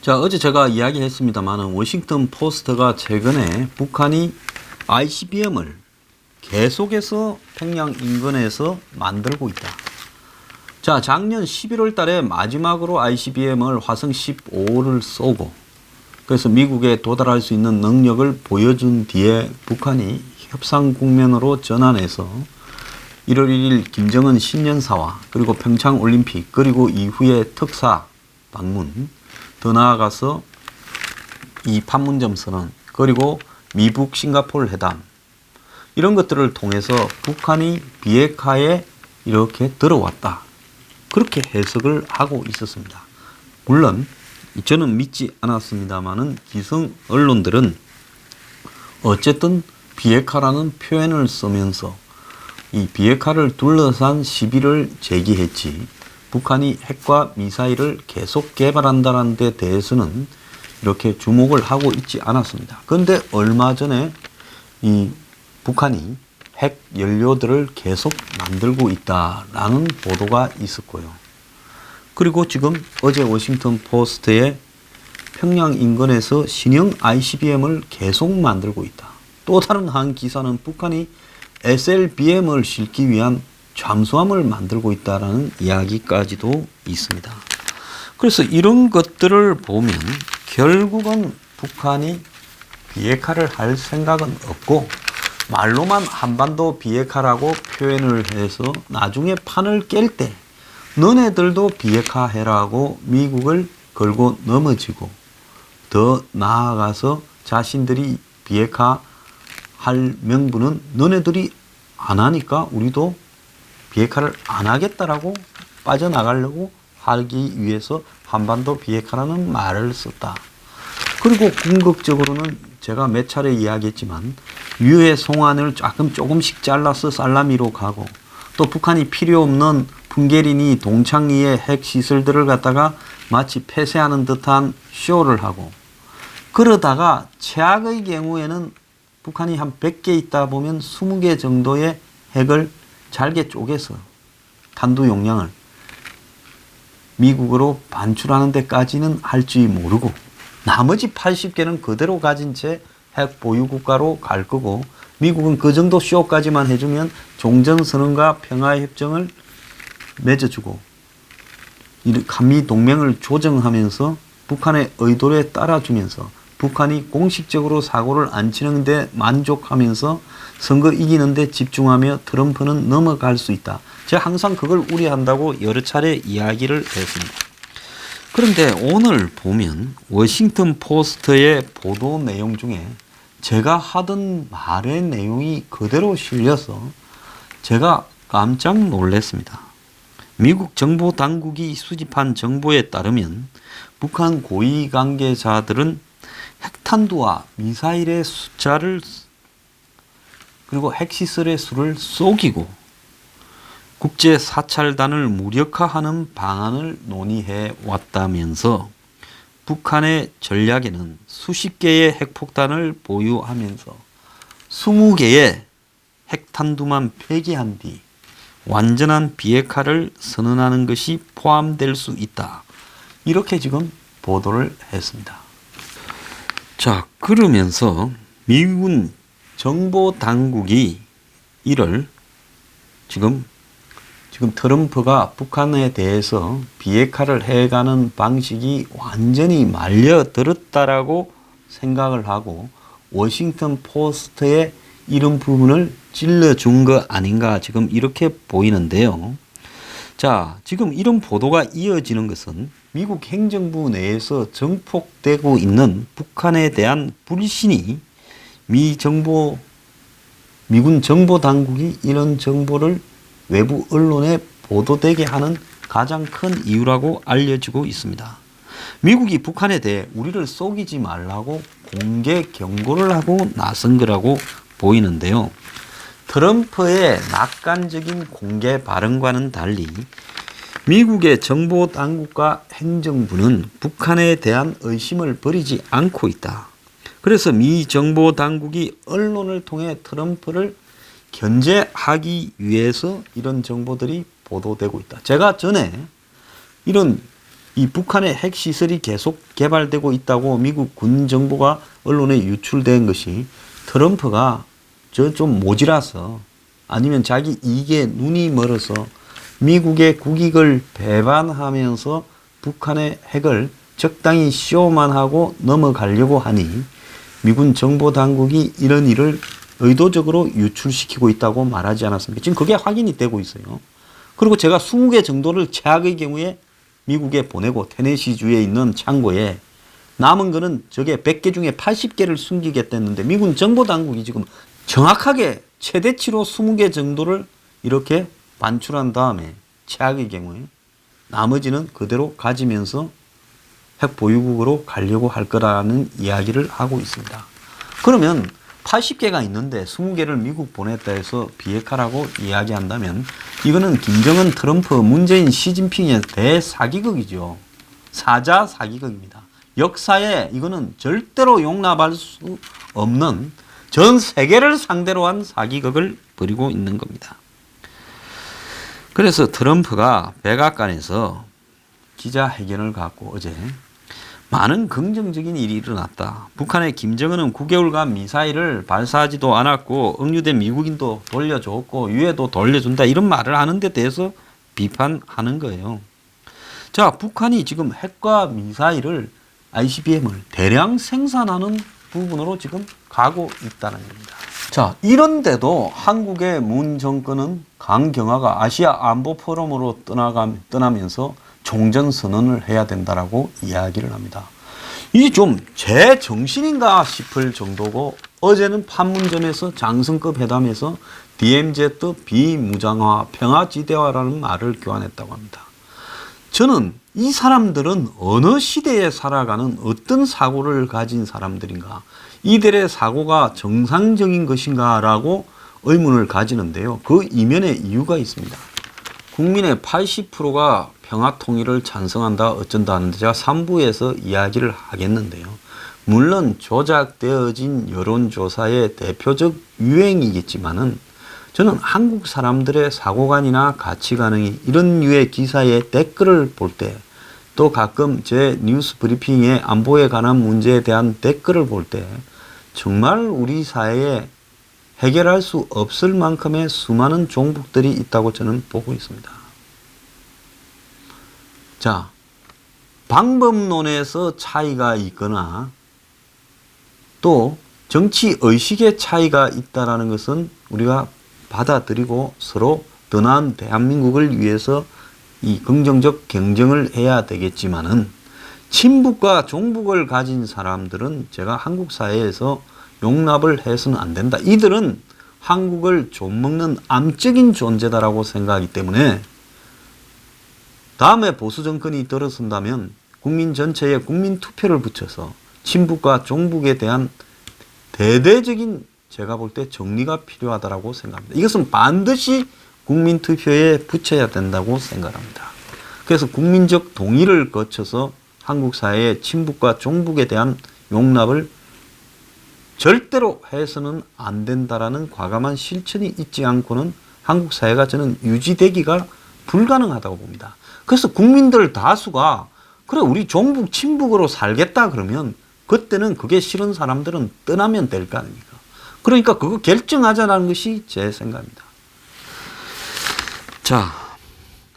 자, 어제 제가 이야기했습니다만은 워싱턴 포스트가 최근에 북한이 ICBM을 계속해서 평양 인근에서 만들고 있다. 자, 작년 11월 달에 마지막으로 ICBM을 화성 15를 쏘고 그래서 미국에 도달할 수 있는 능력을 보여준 뒤에 북한이 협상 국면으로 전환해서 1월 1일 김정은 신년사와 그리고 평창올림픽 그리고 이후에 특사 방문 더 나아가서 이 판문점 선언 그리고 미북 싱가포르 회담 이런 것들을 통해서 북한이 비핵화에 이렇게 들어왔다. 그렇게 해석을 하고 있었습니다. 물론 저는 믿지 않았습니다만은 기성 언론들은 어쨌든 비핵화라는 표현을 쓰면서 이 비핵화를 둘러싼 시비를 제기했지 북한이 핵과 미사일을 계속 개발한다는 데 대해서는 이렇게 주목을 하고 있지 않았습니다. 그런데 얼마 전에 이 북한이 핵 연료들을 계속 만들고 있다라는 보도가 있었고요. 그리고 지금 어제 워싱턴 포스트에 평양 인근에서 신형 ICBM을 계속 만들고 있다. 또 다른 한 기사는 북한이 SLBM을 싣기 위한 잠수함을 만들고 있다는 이야기까지도 있습니다. 그래서 이런 것들을 보면 결국은 북한이 비핵화를 할 생각은 없고 말로만 한반도 비핵화라고 표현을 해서 나중에 판을 깰 때 너네들도 비핵화해라고 미국을 걸고 넘어지고 더 나아가서 자신들이 비핵화할 명분은 너네들이 안 하니까 우리도 비핵화를 안 하겠다라고 빠져나가려고 하기 위해서 한반도 비핵화라는 말을 썼다. 그리고 궁극적으로는 제가 몇 차례 이야기했지만 유해 송환을 조금씩 잘라서 살라미로 가고 또 북한이 필요 없는 풍계리니 동창리의 핵시설들을 갖다가 마치 폐쇄하는 듯한 쇼를 하고 그러다가 최악의 경우에는 북한이 한 100개 있다 보면 20개 정도의 핵을 잘게 쪼개서 탄두 용량을 미국으로 반출하는 데까지는 할지 모르고 나머지 80개는 그대로 가진 채 핵 보유국가로 갈 거고 미국은 그 정도 쇼까지만 해주면 종전선언과 평화협정을 맺어주고 한미 동맹을 조정하면서 북한의 의도에 따라주면서 북한이 공식적으로 사고를 안 치는데 만족하면서 선거 이기는데 집중하며 트럼프는 넘어갈 수 있다. 제가 항상 그걸 우려한다고 여러 차례 이야기를 했습니다. 그런데 오늘 보면 워싱턴 포스트의 보도 내용 중에 제가 하던 말의 내용이 그대로 실려서 제가 깜짝 놀랐습니다. 미국 정보 당국이 수집한 정보에 따르면 북한 고위 관계자들은 핵탄두와 미사일의 숫자를 그리고 핵시설의 수를 속이고 국제 사찰단을 무력화하는 방안을 논의해 왔다면서 북한의 전략에는 수십 개의 핵폭탄을 보유하면서 20개의 핵탄두만 폐기한 뒤 완전한 비핵화를 선언하는 것이 포함될 수 있다. 이렇게 지금 보도를 했습니다. 자, 그러면서 미군 정보당국이 이를 지금 트럼프가 북한에 대해서 비핵화를 해가는 방식이 완전히 말려들었다라고 생각을 하고 워싱턴 포스트에 이런 부분을 찔러준 거 아닌가 지금 이렇게 보이는데요. 자, 지금 이런 보도가 이어지는 것은 미국 행정부 내에서 증폭되고 있는 북한에 대한 불신이 미군 정보당국이 이런 정보를 외부 언론에 보도되게 하는 가장 큰 이유라고 알려지고 있습니다. 미국이 북한에 대해 우리를 속이지 말라고 공개 경고를 하고 나선 거라고 보이는데요. 트럼프의 낙관적인 공개 발언과는 달리 미국의 정보당국과 행정부는 북한에 대한 의심을 버리지 않고 있다. 그래서 미 정보당국이 언론을 통해 트럼프를 견제하기 위해서 이런 정보들이 보도되고 있다. 제가 전에 이런 이 북한의 핵시설이 계속 개발되고 있다고 미국 군 정보가 언론에 유출된 것이 트럼프가 좀 모질라서 아니면 자기 이익에 눈이 멀어서 미국의 국익을 배반하면서 북한의 핵을 적당히 쇼만 하고 넘어가려고 하니 미군 정보 당국이 이런 일을 의도적으로 유출시키고 있다고 말하지 않았습니까? 지금 그게 확인이 되고 있어요. 그리고 제가 20개 정도를 최악의 경우에 미국에 보내고 테네시주에 있는 창고에 남은 거는 저게 100개 중에 80개를 숨기겠다는데 미군 정보 당국이 지금 정확하게 최대치로 20개 정도를 이렇게 반출한 다음에 최악의 경우에 나머지는 그대로 가지면서 핵 보유국으로 가려고 할 거라는 이야기를 하고 있습니다. 그러면 80개가 있는데 20개를 미국 보냈다 해서 비핵화라고 이야기한다면 이거는 김정은, 트럼프, 문재인, 시진핑의 대사기극이죠. 사자 사기극입니다. 역사에 이거는 절대로 용납할 수 없는 전 세계를 상대로 한 사기극을 벌이고 있는 겁니다. 그래서 트럼프가 백악관에서 기자회견을 갖고 어제 많은 긍정적인 일이 일어났다. 북한의 김정은은 9개월간 미사일을 발사하지도 않았고 억류된 미국인도 돌려줬고 유해도 돌려준다 이런 말을 하는 데 대해서 비판하는 거예요. 자, 북한이 지금 핵과 미사일을 ICBM을 대량 생산하는 부분으로 지금 가고 있다는 겁니다. 자, 이런데도 한국의 문 정권은 강경화가 아시아 안보 포럼으로 떠나면서 종전선언을 해야 된다라고 이야기를 합니다. 이게 좀 제 정신인가 싶을 정도고 어제는 판문점에서 장성급 회담에서 DMZ 비무장화 평화지대화라는 말을 교환했다고 합니다. 저는 이 사람들은 어느 시대에 살아가는 어떤 사고를 가진 사람들인가, 이들의 사고가 정상적인 것인가 라고 의문을 가지는데요. 그 이면에 이유가 있습니다. 국민의 80%가 평화통일을 찬성한다 어쩐다 하는데 제가 3부에서 이야기를 하겠는데요. 물론 조작되어진 여론조사의 대표적 유행이겠지만은 저는 한국 사람들의 사고관이나 가치관이 이런 류의 기사의 댓글을 볼 때, 또 가끔 제 뉴스 브리핑의 안보에 관한 문제에 대한 댓글을 볼 때 정말 우리 사회에 해결할 수 없을 만큼의 수많은 종북들이 있다고 저는 보고 있습니다. 자, 방법론에서 차이가 있거나 또 정치 의식의 차이가 있다는 것은 우리가 받아들이고 서로 더 나은 대한민국을 위해서 이 긍정적 경쟁을 해야 되겠지만은 친북과 종북을 가진 사람들은 제가 한국 사회에서 용납을 해서는 안 된다. 이들은 한국을 좀먹는 암적인 존재다라고 생각하기 때문에 다음에 보수 정권이 들어선다면 국민 전체에 국민 투표를 붙여서 친북과 종북에 대한 대대적인 제가 볼 때 정리가 필요하다고 생각합니다. 이것은 반드시 국민 투표에 붙여야 된다고 생각합니다. 그래서 국민적 동의를 거쳐서 한국 사회의 친북과 종북에 대한 용납을 절대로 해서는 안 된다라는 과감한 실천이 있지 않고는 한국 사회가 저는 유지되기가 불가능하다고 봅니다. 그래서 국민들 다수가 그래 우리 종북 친북으로 살겠다 그러면 그때는 그게 싫은 사람들은 떠나면 될 거 아닙니까? 그러니까 그거 결정하자는 것이 제 생각입니다. 자,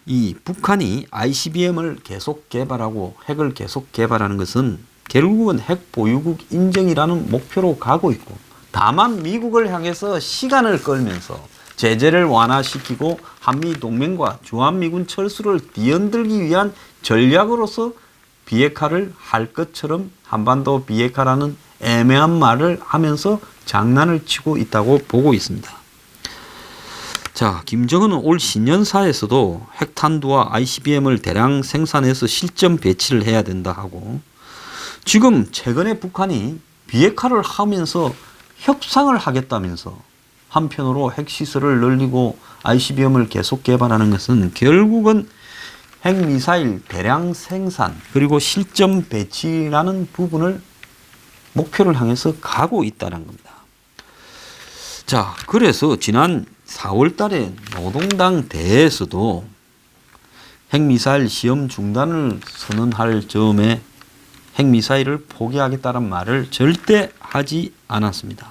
이 북한이 ICBM을 계속 개발하고 핵을 계속 개발하는 것은 결국은 핵 보유국 인정이라는 목표로 가고 있고, 다만 미국을 향해서 시간을 끌면서 제재를 완화시키고 한미동맹과 주한미군 철수를 뒤흔들기 위한 전략으로서 비핵화를 할 것처럼 한반도 비핵화라는 애매한 말을 하면서 장난을 치고 있다고 보고 있습니다. 자, 김정은은 올 신년사에서도 핵탄두와 ICBM을 대량 생산해서 실전 배치를 해야 된다 하고, 지금 최근에 북한이 비핵화를 하면서 협상을 하겠다면서 한편으로 핵시설을 늘리고 ICBM을 계속 개발하는 것은 결국은 핵미사일 대량 생산 그리고 실전 배치라는 부분을 목표를 향해서 가고 있다는 겁니다. 자, 그래서 지난 4월 달에 노동당 대회에서도 핵미사일 시험 중단을 선언할 즈음에 핵미사일을 포기하겠다는 말을 절대 하지 않았습니다.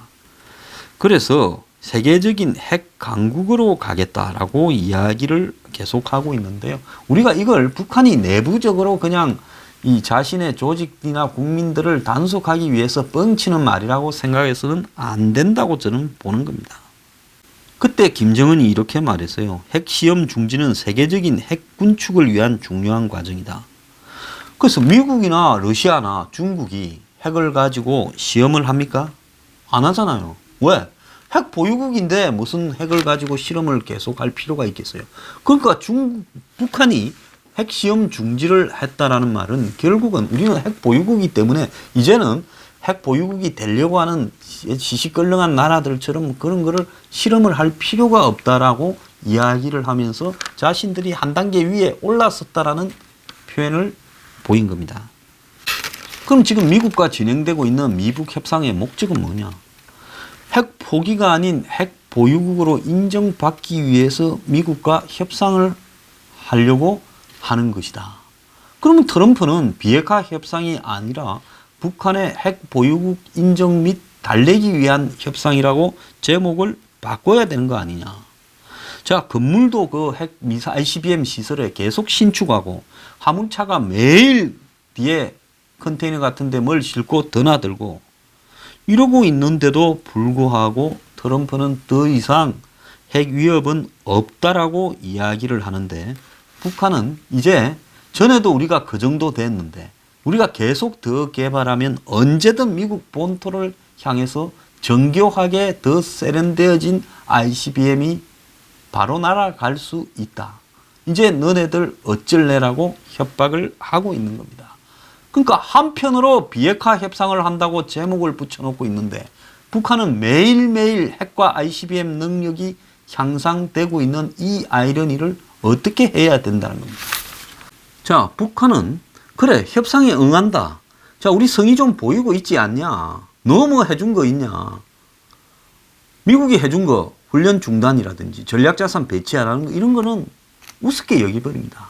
그래서 세계적인 핵 강국으로 가겠다라고 이야기를 계속하고 있는데요. 우리가 이걸 북한이 내부적으로 그냥 이 자신의 조직이나 국민들을 단속하기 위해서 뻥치는 말이라고 생각해서는 안 된다고 저는 보는 겁니다. 그때 김정은이 이렇게 말했어요. 핵시험 중지는 세계적인 핵 군축을 위한 중요한 과정이다. 그래서 미국이나 러시아나 중국이 핵을 가지고 시험을 합니까? 안 하잖아요. 왜? 핵 보유국인데 무슨 핵을 가지고 실험을 계속할 필요가 있겠어요. 그러니까 북한이 핵시험 중지를 했다라는 말은 결국은 우리는 핵 보유국이기 때문에 이제는 핵 보유국이 되려고 하는 시시껄렁한 나라들처럼 그런 거를 실험을 할 필요가 없다라고 이야기를 하면서 자신들이 한 단계 위에 올라섰다라는 표현을 보인 겁니다. 그럼 지금 미국과 진행되고 있는 미북 협상의 목적은 뭐냐? 핵 포기가 아닌 핵 보유국으로 인정받기 위해서 미국과 협상을 하려고 하는 것이다. 그러면 트럼프는 비핵화 협상이 아니라 북한의 핵 보유국 인정 및 달래기 위한 협상이라고 제목을 바꿔야 되는 거 아니냐. 자, 건물도 그 핵 ICBM 시설에 계속 신축하고 화물차가 매일 뒤에 컨테이너 같은 데 뭘 싣고 드나들고 이러고 있는데도 불구하고 트럼프는 더 이상 핵 위협은 없다라고 이야기를 하는데 북한은 이제 전에도 우리가 그 정도 됐는데 우리가 계속 더 개발하면 언제든 미국 본토를 향해서 정교하게 더 세련되어진 ICBM이 바로 날아갈 수 있다. 이제 너네들 어쩔래라고 협박을 하고 있는 겁니다. 그러니까 한편으로 비핵화 협상을 한다고 제목을 붙여놓고 있는데 북한은 매일매일 핵과 ICBM 능력이 향상되고 있는 이 아이러니를 어떻게 해야 된다는 겁니다. 자, 북한은 그래 협상에 응한다. 자, 우리 성의 좀 보이고 있지 않냐. 너 뭐 해준 거 있냐. 미국이 해준 거 훈련 중단이라든지 전략자산 배치 안 하는 거 이런 거는 우습게 여기버립니다.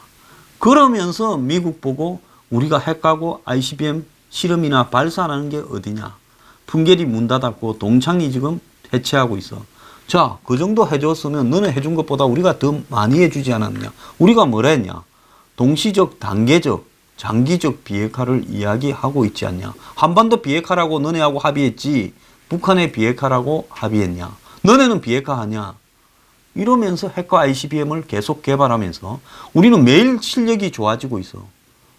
그러면서 미국 보고 우리가 핵하고 ICBM 실험이나 발사하는 게 어디냐. 풍계리 문 닫았고 동창리 지금 해체하고 있어. 자, 그 정도 해줬으면 너네 해준 것보다 우리가 더 많이 해주지 않았냐. 우리가 뭐라 했냐. 동시적, 단계적, 장기적 비핵화를 이야기하고 있지 않냐. 한반도 비핵화라고 너네하고 합의했지 북한의 비핵화라고 합의했냐. 너네는 비핵화하냐. 이러면서 핵과 ICBM을 계속 개발하면서 우리는 매일 실력이 좋아지고 있어.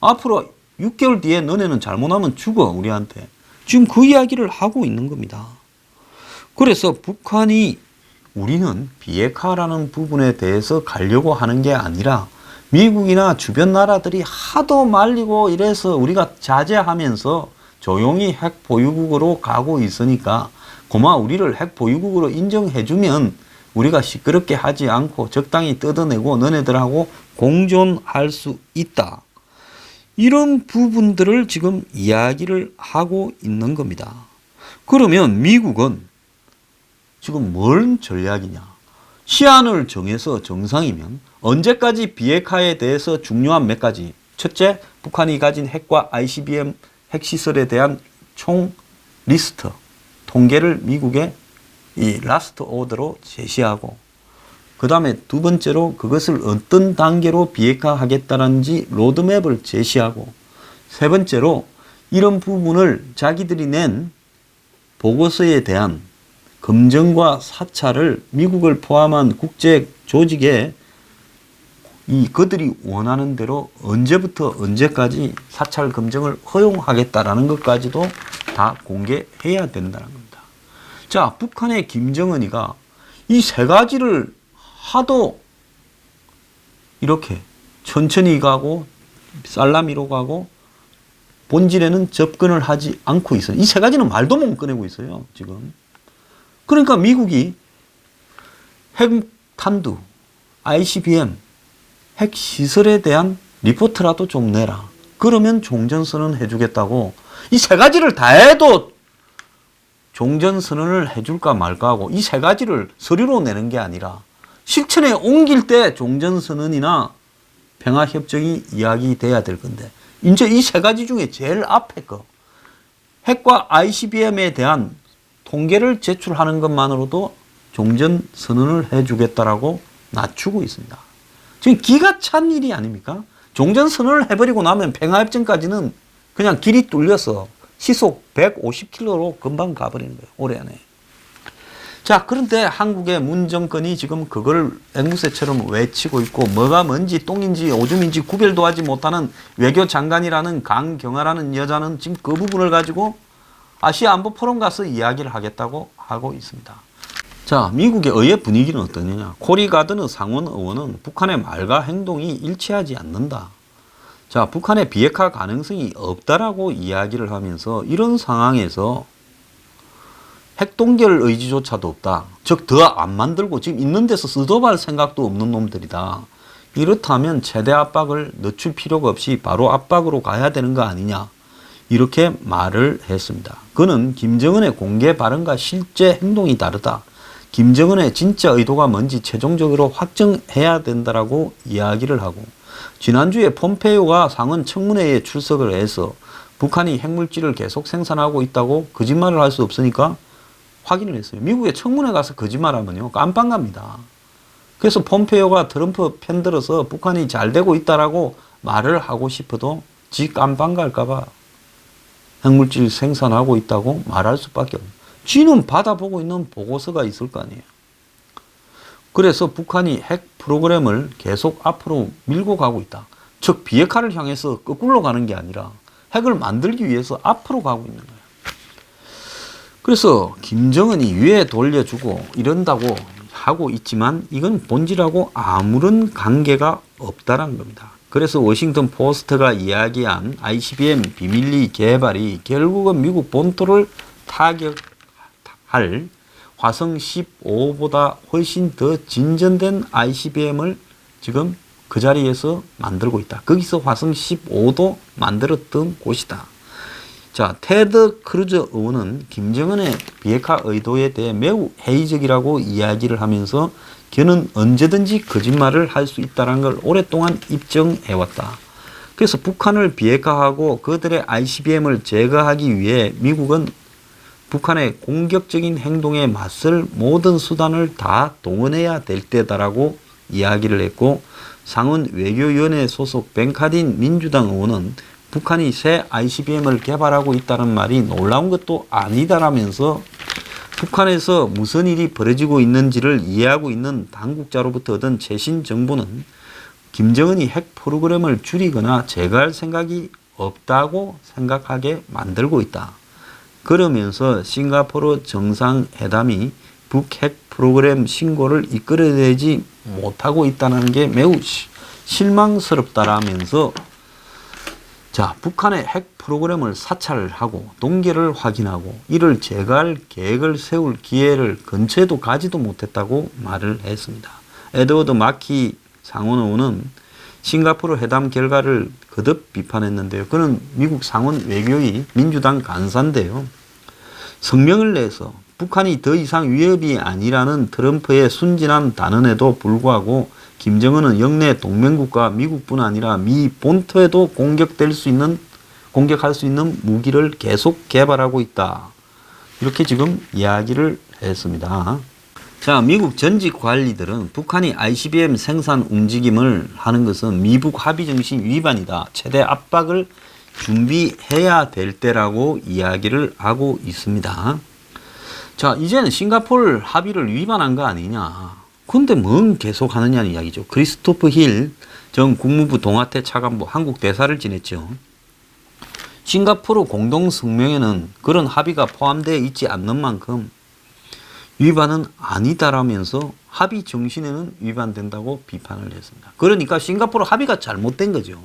앞으로 6개월 뒤에 너네는 잘못하면 죽어 우리한테. 지금 그 이야기를 하고 있는 겁니다. 그래서 북한이 우리는 비핵화라는 부분에 대해서 가려고 하는 게 아니라 미국이나 주변 나라들이 하도 말리고 이래서 우리가 자제하면서 조용히 핵 보유국으로 가고 있으니까 고마 우리를 핵 보유국으로 인정해주면 우리가 시끄럽게 하지 않고 적당히 뜯어내고 너네들하고 공존할 수 있다. 이런 부분들을 지금 이야기를 하고 있는 겁니다. 그러면 미국은 지금 뭔 전략이냐. 시한을 정해서 정상이면 언제까지 비핵화에 대해서 중요한 몇 가지. 첫째, 북한이 가진 핵과 ICBM 핵시설에 대한 총 리스트, 통계를 미국에 이 라스트 오더로 제시하고 그 다음에 두 번째로 그것을 어떤 단계로 비핵화하겠다는지 로드맵을 제시하고 세 번째로 이런 부분을 자기들이 낸 보고서에 대한 검증과 사찰을 미국을 포함한 국제 조직에 그들이 원하는 대로 언제부터 언제까지 사찰 검증을 허용하겠다라는 것까지도 다 공개해야 된다는 겁니다. 자, 북한의 김정은이가 이 세 가지를 하도 이렇게 천천히 가고 살라미로 가고 본질에는 접근을 하지 않고 있어요. 이 세 가지는 말도 못 꺼내고 있어요, 지금. 그러니까 미국이 핵탄두, ICBM, 핵시설에 대한 리포트라도 좀 내라. 그러면 종전선언 해주겠다고. 이 세 가지를 다 해도 종전선언을 해줄까 말까 하고 이 세 가지를 서류로 내는 게 아니라 실천에 옮길 때 종전선언이나 평화협정이 이야기돼야 될 건데 이제 이 세 가지 중에 제일 앞에 거 핵과 ICBM에 대한 통계를 제출하는 것만으로도 종전선언을 해주겠다라고 낮추고 있습니다. 지금 기가 찬 일이 아닙니까? 종전선언을 해버리고 나면 평화협정까지는 그냥 길이 뚫려서 시속 150km로 금방 가버리는 거예요. 올해 안에. 자, 그런데 한국의 문 정권이 지금 그걸 앵무새처럼 외치고 있고 뭐가 뭔지 똥인지 오줌인지 구별도 하지 못하는 외교장관이라는 강경화라는 여자는 지금 그 부분을 가지고 아시아 안보 포럼 가서 이야기를 하겠다고 하고 있습니다. 자, 미국의 의회 분위기는 어떠느냐. 코리 가드너 상원 의원은 북한의 말과 행동이 일치하지 않는다. 자, 북한의 비핵화 가능성이 없다라고 이야기를 하면서 이런 상황에서 핵동결 의지조차도 없다. 즉, 더 안 만들고 지금 있는 데서 쓰도할 생각도 없는 놈들이다. 이렇다면 최대 압박을 늦출 필요가 없이 바로 압박으로 가야 되는 거 아니냐. 이렇게 말을 했습니다. 그는 김정은의 공개 발언과 실제 행동이 다르다. 김정은의 진짜 의도가 뭔지 최종적으로 확정해야 된다라고 이야기를 하고 지난주에 폼페이오가 상원 청문회에 출석을 해서 북한이 핵물질을 계속 생산하고 있다고 거짓말을 할 수 없으니까 확인을 했어요. 미국에 청문회 가서 거짓말하면요 깜빵 갑니다. 그래서 폼페이오가 트럼프 편들어서 북한이 잘 되고 있다라고 말을 하고 싶어도 지 깜빵 갈까봐 핵물질 생산하고 있다고 말할 수밖에 없어요. 지는 받아보고 있는 보고서가 있을 거 아니에요. 그래서 북한이 핵 프로그램을 계속 앞으로 밀고 가고 있다. 즉 비핵화를 향해서 거꾸로 가는 게 아니라 핵을 만들기 위해서 앞으로 가고 있는 거예요. 그래서 김정은이 위에 돌려주고 이런다고 하고 있지만 이건 본질하고 아무런 관계가 없다는 겁니다. 그래서 워싱턴 포스트가 이야기한 ICBM 비밀리 개발이 결국은 미국 본토를 타격할 화성 15보다 훨씬 더 진전된 ICBM을 지금 그 자리에서 만들고 있다. 거기서 화성 15도 만들었던 곳이다. 자, 테드 크루즈 의원은 김정은의 비핵화 의도에 대해 매우 회의적이라고 이야기를 하면서 걔는 언제든지 거짓말을 할 수 있다는 걸 오랫동안 입증해왔다. 그래서 북한을 비핵화하고 그들의 ICBM을 제거하기 위해 미국은 북한의 공격적인 행동에 맞설 모든 수단을 다 동원해야 될 때다라고 이야기를 했고 상원 외교위원회 소속 벤카딘 민주당 의원은 북한이 새 ICBM을 개발하고 있다는 말이 놀라운 것도 아니다라면서 북한에서 무슨 일이 벌어지고 있는지를 이해하고 있는 당국자로부터 얻은 최신 정보는 김정은이 핵 프로그램을 줄이거나 제거할 생각이 없다고 생각하게 만들고 있다. 그러면서 싱가포르 정상회담이 북핵 프로그램 신고를 이끌어내지 못하고 있다는 게 매우 실망스럽다라면서 자, 북한의 핵 프로그램을 사찰하고 동계를 확인하고 이를 제거할 계획을 세울 기회를 근처에도 가지도 못했다고 말을 했습니다. 에드워드 마키 상원 의원은 싱가포르 회담 결과를 거듭 비판했는데요. 그는 미국 상원 외교위 민주당 간사인데요. 성명을 내서 북한이 더 이상 위협이 아니라는 트럼프의 순진한 단언에도 불구하고 김정은은 영내 동맹국가 미국뿐 아니라 미 본토에도 공격할 수 있는 무기를 계속 개발하고 있다. 이렇게 지금 이야기를 했습니다. 자, 미국 전직 관리들은 북한이 ICBM 생산 움직임을 하는 것은 미북 합의 정신 위반이다. 최대 압박을 준비해야 될 때라고 이야기를 하고 있습니다. 자, 이제는 싱가포르 합의를 위반한 거 아니냐. 근데 뭔 계속 하느냐는 이야기죠. 크리스토프 힐 전 국무부 동아태 차관보 한국 대사를 지냈죠. 싱가포르 공동성명에는 그런 합의가 포함되어 있지 않는 만큼 위반은 아니다라면서 합의 정신에는 위반된다고 비판을 했습니다. 그러니까 싱가포르 합의가 잘못된 거죠.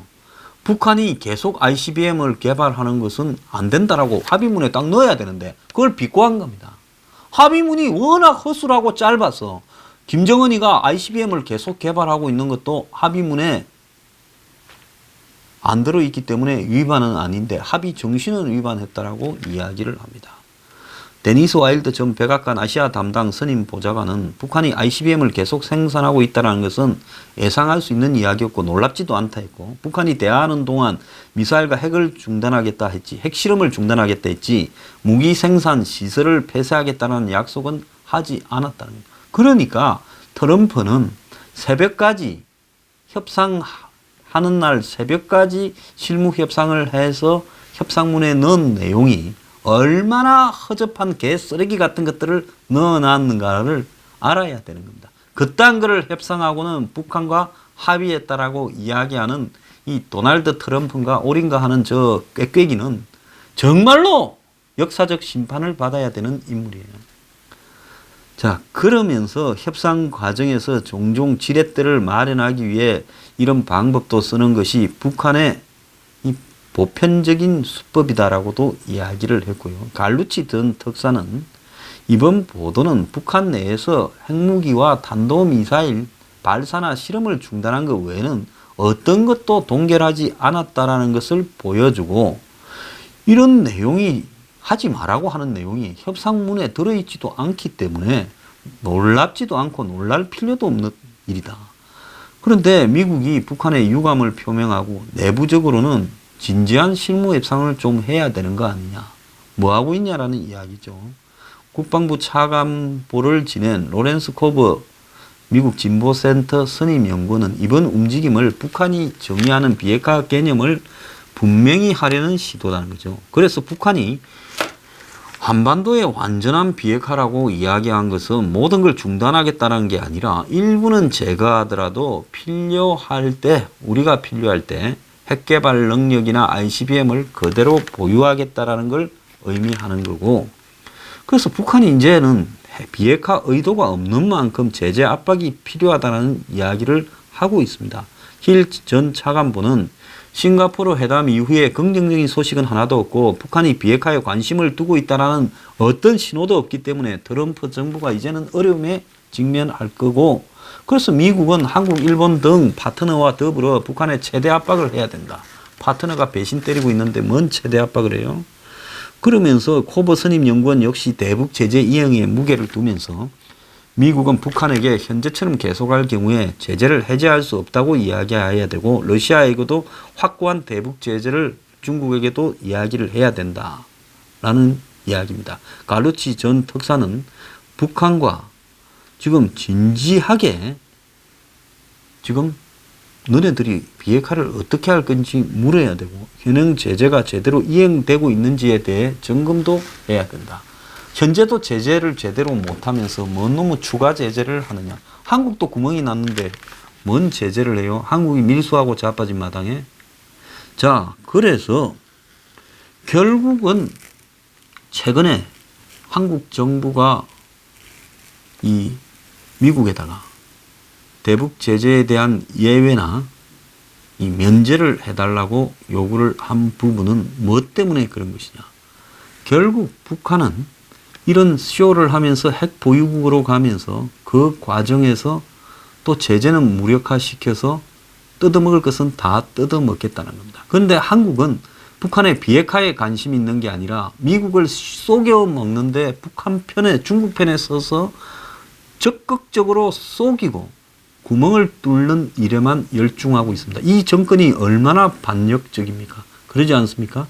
북한이 계속 ICBM을 개발하는 것은 안 된다라고 합의문에 딱 넣어야 되는데 그걸 비꼬한 겁니다. 합의문이 워낙 허술하고 짧아서 김정은이가 ICBM을 계속 개발하고 있는 것도 합의문에 안 들어있기 때문에 위반은 아닌데 합의 정신은 위반했다라고 이야기를 합니다. 데니스 와일드 전 백악관 아시아 담당 선임 보좌관은 북한이 ICBM을 계속 생산하고 있다는 것은 예상할 수 있는 이야기였고 놀랍지도 않다 했고, 북한이 대화하는 동안 미사일과 핵을 중단하겠다 했지, 핵실험을 중단하겠다 했지, 무기 생산 시설을 폐쇄하겠다는 약속은 하지 않았다는 거예요. 그러니까 트럼프는 새벽까지 협상하는 날 새벽까지 실무 협상을 해서 협상문에 넣은 내용이 얼마나 허접한 개 쓰레기 같은 것들을 넣어놨는가를 알아야 되는 겁니다. 그딴 거를 협상하고는 북한과 합의했다라고 이야기하는 이 도널드 트럼프인가 올인가 하는 저 꾀꾀기는 정말로 역사적 심판을 받아야 되는 인물이에요. 자, 그러면서 협상 과정에서 종종 지렛대를 마련하기 위해 이런 방법도 쓰는 것이 북한의 이 보편적인 수법이다라고도 이야기를 했고요. 갈루치 전 특사는 이번 보도는 북한 내에서 핵무기와 탄도미사일 발사나 실험을 중단한 것 외에는 어떤 것도 동결하지 않았다라는 것을 보여주고, 이런 내용이 하지 말라고 하는 내용이 협상문에 들어있지도 않기 때문에 놀랍지도 않고 놀랄 필요도 없는 일이다. 그런데 미국이 북한의 유감을 표명하고 내부적으로는 진지한 실무 협상을 좀 해야 되는 거 아니냐, 뭐하고 있냐라는 이야기죠. 국방부 차관보를 지낸 로렌스 코브 미국 진보센터 선임연구원은 이번 움직임을 북한이 정의하는 비핵화 개념을 분명히 하려는 시도라는 거죠. 그래서 북한이 한반도의 완전한 비핵화라고 이야기한 것은 모든 걸 중단하겠다는 게 아니라 일부는 제거하더라도 필요할 때, 우리가 필요할 때 핵개발 능력이나 ICBM을 그대로 보유하겠다라는 걸 의미하는 거고, 그래서 북한이 이제는 비핵화 의도가 없는 만큼 제재 압박이 필요하다는 이야기를 하고 있습니다. 힐 전 차관보는 싱가포르 회담 이후에 긍정적인 소식은 하나도 없고 북한이 비핵화에 관심을 두고 있다는 어떤 신호도 없기 때문에 트럼프 정부가 이제는 어려움에 직면할 거고, 그래서 미국은 한국, 일본 등 파트너와 더불어 북한에 최대 압박을 해야 된다. 파트너가 배신 때리고 있는데 뭔 최대 압박을 해요? 그러면서 코버 선임 연구원 역시 대북 제재 이행에 무게를 두면서 미국은 북한에게 현재처럼 계속할 경우에 제재를 해제할 수 없다고 이야기해야 되고, 러시아에게도 확고한 대북 제재를 중국에게도 이야기를 해야 된다라는 이야기입니다. 갈루치 전 특사는 북한과 지금 진지하게 지금 너네들이 비핵화를 어떻게 할 건지 물어야 되고, 현행 제재가 제대로 이행되고 있는지에 대해 점검도 해야 된다. 현재도 제재를 제대로 못하면서 뭔 놈의 추가 제재를 하느냐. 한국도 구멍이 났는데 뭔 제재를 해요? 한국이 밀수하고 자빠진 마당에. 자, 그래서 결국은 최근에 한국 정부가 이 미국에다가 대북 제재에 대한 예외나 이 면제를 해달라고 요구를 한 부분은 무엇 때문에 그런 것이냐. 결국 북한은 이런 쇼를 하면서 핵 보유국으로 가면서 그 과정에서 또 제재는 무력화시켜서 뜯어먹을 것은 다 뜯어먹겠다는 겁니다. 그런데 한국은 북한의 비핵화에 관심이 있는 게 아니라 미국을 속여 먹는데 북한 편에, 중국 편에 서서 적극적으로 속이고 구멍을 뚫는 일에만 열중하고 있습니다. 이 정권이 얼마나 반역적입니까? 그러지 않습니까?